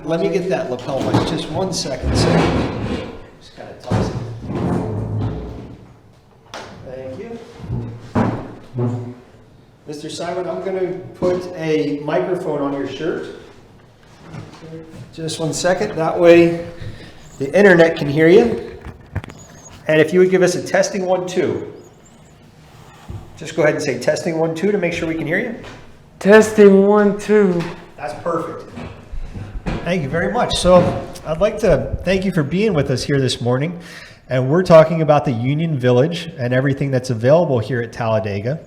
let me get that lapel mic. Just 1 second, sir. Just kind of toss it. Thank you. Mr. Simon, I'm going to put a microphone on your shirt. Just 1 second. That way the internet can hear you. And if you would give us a testing 1, 2. Just go ahead and say testing 1, 2 to make sure we can hear you. Testing 1, 2. That's perfect. Thank you very much. So I'd like to thank you for being with us here this morning. And we're talking about the Union Village and everything that's available here at Talladega.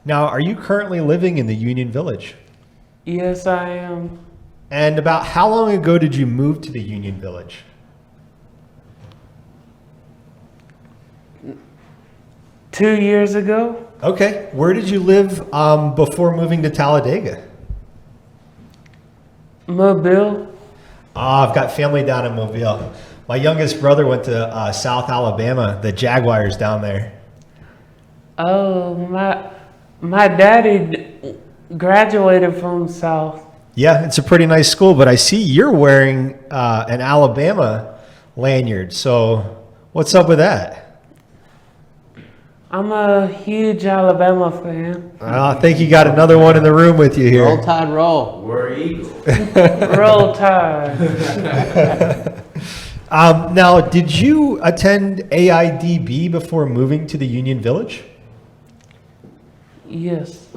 Now, are you currently living in the Union Village? Yes, I am. And about how long ago did you move to the Union Village? Two years ago. Okay. Where did you live before moving to Talladega? Mobile. I've got family down in Mobile. My youngest brother went to South Alabama, the Jaguars down there. Oh, my daddy graduated from South. Yeah, it's a pretty nice school, but I see you're wearing an Alabama lanyard. So what's up with that? I'm a huge Alabama fan. I think you got another one in the room with you here. Roll Tide roll. We're Eagles. Roll Tide. Now, did you attend AIDB before moving to the Union Village? Yes.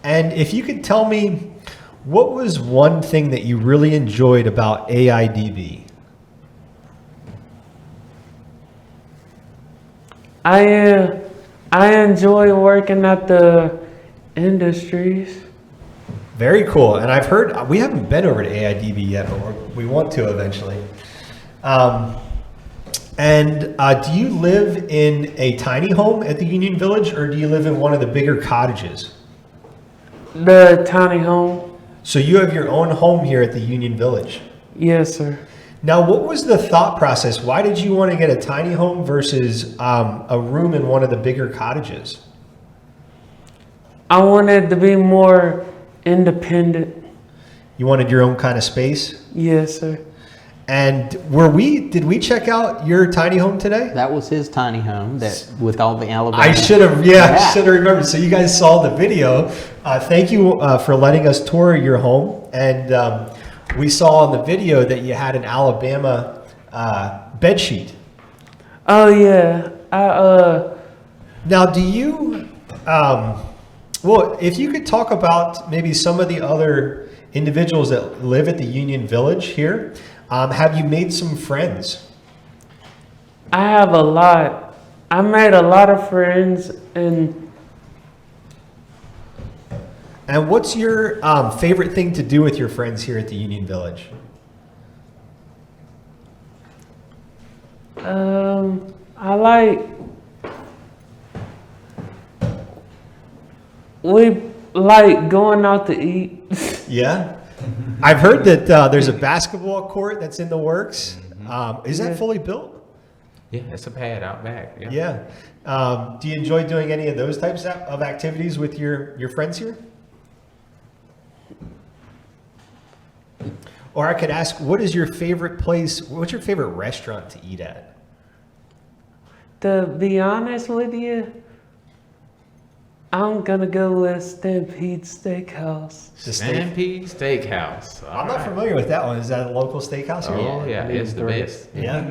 And if you could tell me, what was one thing that you really enjoyed about AIDB? I enjoy working at the industries. Very cool. And I've heard, we haven't been over to AIDB yet, but we want to eventually. Do you live in a tiny home at the Union Village, or do you live in one of the bigger cottages? The tiny home. So you have your own home here at the Union Village. Yes, sir. Now, what was the thought process? Why did you want to get a tiny home versus a room in one of the bigger cottages? I wanted to be more independent. You wanted your own kind of space? Yes, sir. And did we check out your tiny home today? That was his tiny home that with all the Alabama. I should have remembered. So you guys saw the video. Thank you for letting us tour your home. And we saw on the video that you had an Alabama bed sheet. Oh yeah. Now, do you? Well, if you could talk about maybe some of the other individuals that live at the Union Village here. Have you made some friends? I have a lot. I made a lot of friends and what's your favorite thing to do with your friends here at the Union Village? we like going out to eat. Yeah. I've heard that there's a basketball court that's in the works. Is that fully built? Yeah, it's a pad out back. Yeah. Yeah. Do you enjoy doing any of those types of activities with your friends here? Or I could ask, what's your favorite restaurant to eat at? To be honest with you, I'm gonna go with Stampede Steakhouse. Stampede Steakhouse. I'm not familiar with that one. Is that a local steakhouse here? Oh yeah, it's the best. Yeah.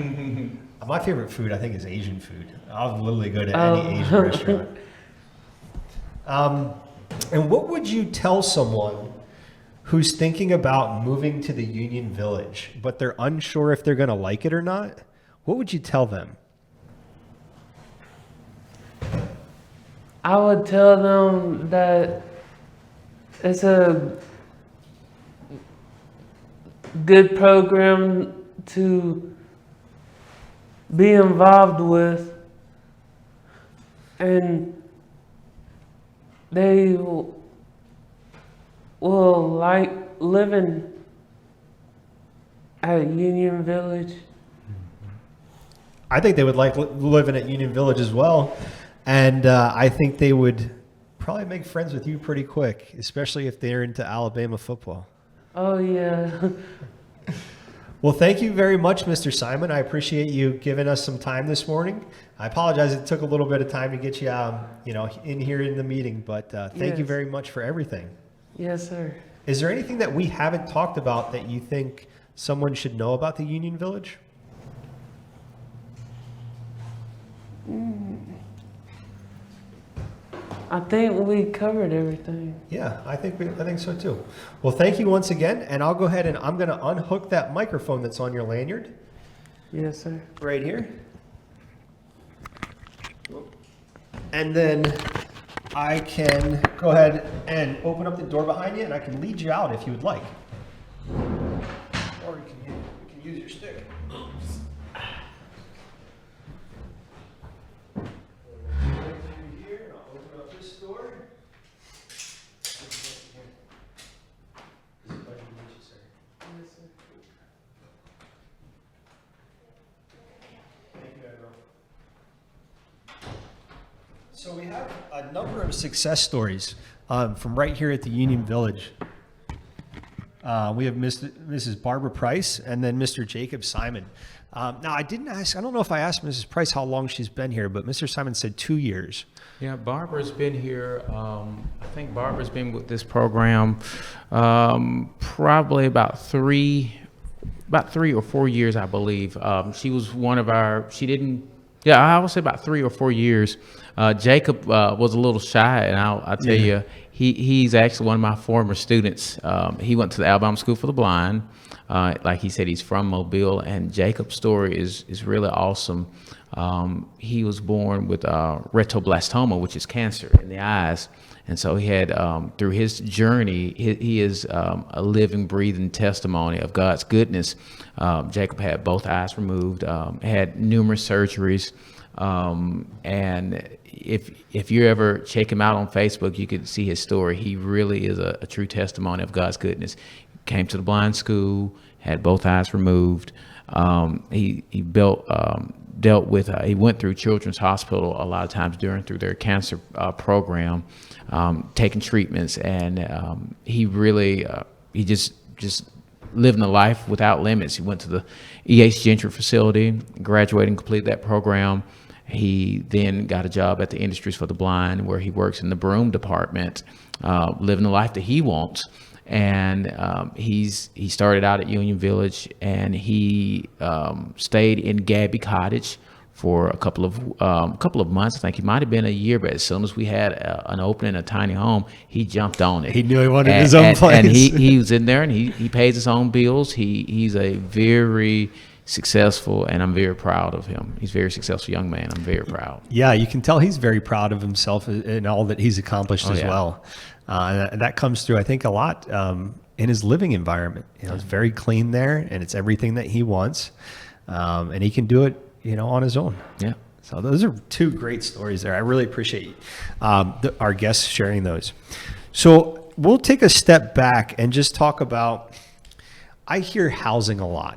My favorite food, I think, is Asian food. I'll literally go to any Asian restaurant. And what would you tell someone who's thinking about moving to the Union Village, but they're unsure if they're going to like it or not? What would you tell them? I would tell them that it's a good program to be involved with, and they will like living at Union Village. I think they would like living at Union Village as well. And I think they would probably make friends with you pretty quick, especially if they're into Alabama football. Oh, yeah. Well, thank you very much, Mr. Simon. I appreciate you giving us some time this morning. I apologize it took a little bit of time to get you, in here in the meeting, but thank you Yes. very much for everything. Yes, sir. Is there anything that we haven't talked about that you think someone should know about the Union Village? I think we covered everything. Yeah, I think so too. Well, thank you once again, and I'll go ahead and I'm going to unhook that microphone that's on your lanyard Yes, sir. right here. And then I can go ahead and open up the door behind you, and I can lead you out if you would like. Or you can use your stick. Here, and I'll open up this door. It's a pleasure to meet you, sir. Thank you, Admiral. So we have a number of success stories from right here at the Union Village. We have Mrs. Barbara Price and then Mr. Jacob Simon. Now, I didn't ask, I don't know if I asked Mrs. Price how long she's been here, but Mr. Simon said 2 years. Yeah, Barbara's been here. I think Barbara's been with this program probably about three or 4 years, I believe. She was one of our. I would say about 3 or 4 years. Jacob was a little shy, and I'll tell you, he's actually one of my former students. He went to the Alabama School for the Blind. Like he said, he's from Mobile, and Jacob's story is really awesome. He was born with retinoblastoma, which is cancer in the eyes. And so he had, through his journey, he is a living, breathing testimony of God's goodness. Jacob had both eyes removed, had numerous surgeries. And if you ever check him out on Facebook, you could see his story. He really is a true testimony of God's goodness. Came to the blind school, had both eyes removed. He dealt with, he went through Children's Hospital a lot of times through their cancer program, taking treatments, and he really, he just living a life without limits. He went to the E.H. Gentry facility, graduated and completed that program. He then got a job at the Industries for the Blind, where he works in the broom department, living the life that he wants. And he started out at Union Village, and he stayed in Gabby Cottage for a couple of months. I think it might have been a year, but as soon as we had an opening, a tiny home, he jumped on it. He knew he wanted his own place. And he was in there, and he pays his own bills. He's a very successful, and I'm very proud of him. He's a very successful young man. I'm very proud. Yeah, you can tell he's very proud of himself and all that he's accomplished as well. And that comes through, I think, a lot in his living environment. It's very clean there, and it's everything that he wants, and he can do it, on his own. Yeah. So those are two great stories there. I really appreciate our guests sharing those. So we'll take a step back and just talk about. I hear housing a lot.